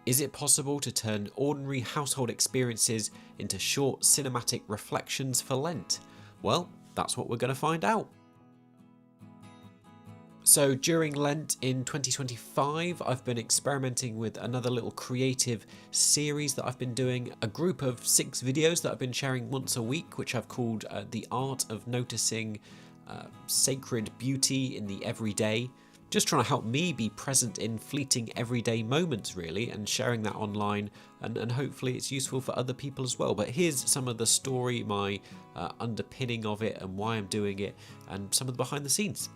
Is it possible to turn ordinary household experiences into short cinematic reflections for Lent? Well, that's what we're going to find out. So during Lent in 2025, I've been experimenting with another little creative series that I've been doing, a group of 6 videos that I've been sharing once a week, which I've called The Art of Noticing Sacred Beauty in the Everyday. Just trying to help me be present in fleeting everyday moments really, and sharing that online, and hopefully it's useful for other people as well. But here's some of the story, my underpinning of it and why I'm doing it, and some of the behind the scenes.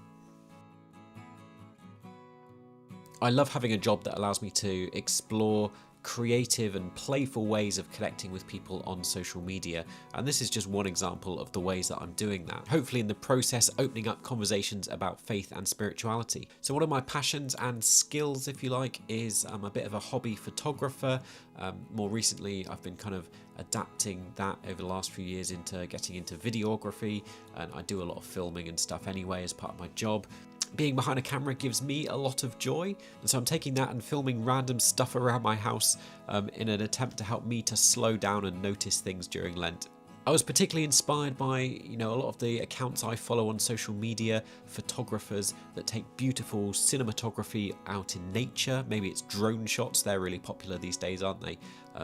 I love having a job that allows me to explore creative and playful ways of connecting with people on social media, and this is just one example of the ways that I'm doing that. Hopefully in the process opening up conversations about faith and spirituality. So one of my passions and skills, if you like, is I'm a bit of a hobby photographer. More recently I've been kind of adapting that over the last few years into getting into videography, and I do a lot of filming and stuff anyway as part of my job. Being behind a camera gives me a lot of joy, and so I'm taking that and filming random stuff around my house in an attempt to help me to slow down and notice things during Lent. I was particularly inspired by, a lot of the accounts I follow on social media, photographers that take beautiful cinematography out in nature. Maybe it's drone shots, they're really popular these days, aren't they?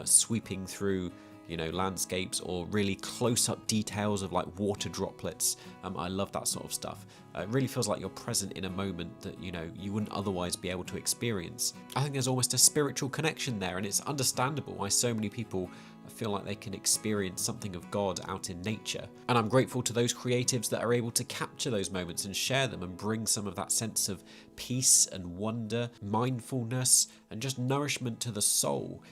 Sweeping through landscapes, or really close-up details of like water droplets. I love that sort of stuff. It really feels like you're present in a moment that you wouldn't otherwise be able to experience. I think there's almost a spiritual connection there, and it's understandable why so many people feel like they can experience something of God out in nature. And I'm grateful to those creatives that are able to capture those moments and share them and bring some of that sense of peace and wonder, mindfulness, and just nourishment to the soul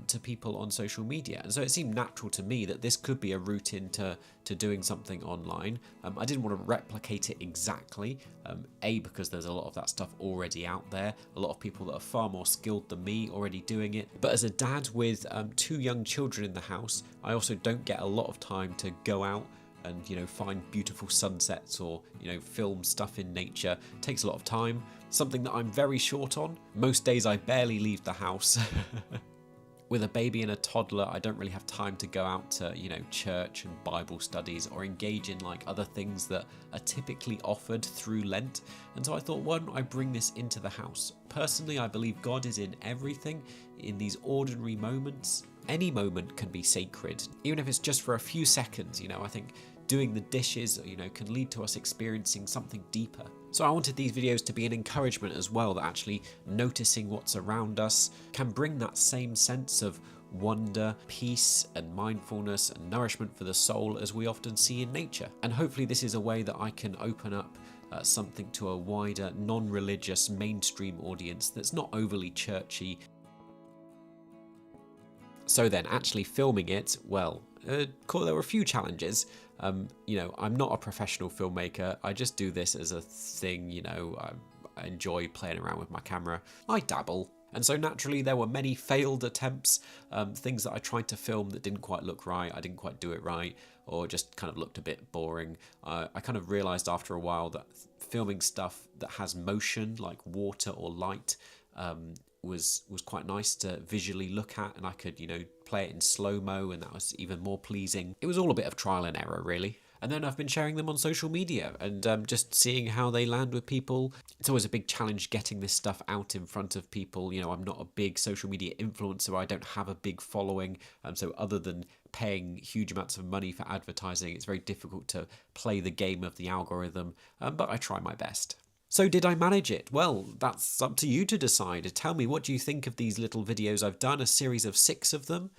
to people on social media. And so it seemed natural to me that this could be a route into doing something online. I didn't want to replicate it exactly, because there's a lot of that stuff already out there, a lot of people that are far more skilled than me already doing it. But as a dad with 2 young children in the house, I also don't get a lot of time to go out and find beautiful sunsets or film stuff in nature. It takes a lot of time, something that I'm very short on. Most days I barely leave the house. With a baby and a toddler, I don't really have time to go out to, church and Bible studies or engage in like other things that are typically offered through Lent. And so I thought, why don't I bring this into the house? Personally, I believe God is in everything, in these ordinary moments. Any moment can be sacred, even if it's just for a few seconds. I think doing the dishes, can lead to us experiencing something deeper. So I wanted these videos to be an encouragement as well, that actually noticing what's around us can bring that same sense of wonder, peace and mindfulness and nourishment for the soul as we often see in nature. And hopefully this is a way that I can open up something to a wider, non-religious mainstream audience that's not overly churchy. So then actually filming it, well, there were a few challenges. I'm not a professional filmmaker. I just do this as a thing, I enjoy playing around with my camera. I dabble. And so naturally there were many failed attempts, things that I tried to film that didn't quite look right, I didn't quite do it right, or just kind of looked a bit boring. I kind of realized after a while that filming stuff that has motion, like water or light, was quite nice to visually look at, and I could play it in slow-mo, and that was even more pleasing. It was all a bit of trial and error really. And then I've been sharing them on social media and just seeing how they land with people. It's always a big challenge getting this stuff out in front of people. I'm not a big social media influencer, I don't have a big following, so other than paying huge amounts of money for advertising, it's very difficult to play the game of the algorithm, but I try my best. So did I manage it? Well, that's up to you to decide. Tell me, what do you think of these little videos I've done, a series of 6 of them?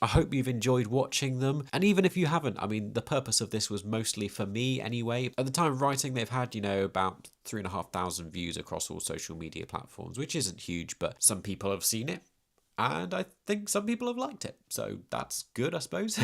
I hope you've enjoyed watching them. And even if you haven't, I mean, the purpose of this was mostly for me anyway. At the time of writing, they've had, about 3,500 views across all social media platforms, which isn't huge, but some people have seen it. And I think some people have liked it. So that's good, I suppose.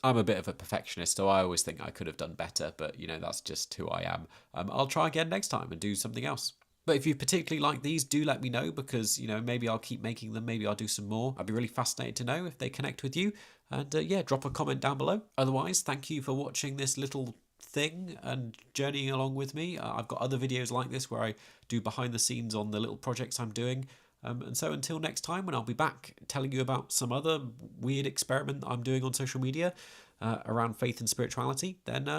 I'm a bit of a perfectionist, so I always think I could have done better, but that's just who I am. I'll try again next time and do something else. But if you particularly like these, do let me know, because maybe I'll keep making them, maybe I'll do some more. I'd be really fascinated to know if they connect with you. And yeah, drop a comment down below. Otherwise, thank you for watching this little thing and journeying along with me. I've got other videos like this where I do behind the scenes on the little projects I'm doing. And so until next time, when I'll be back telling you about some other weird experiment I'm doing on social media around faith and spirituality, then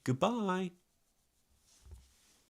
goodbye.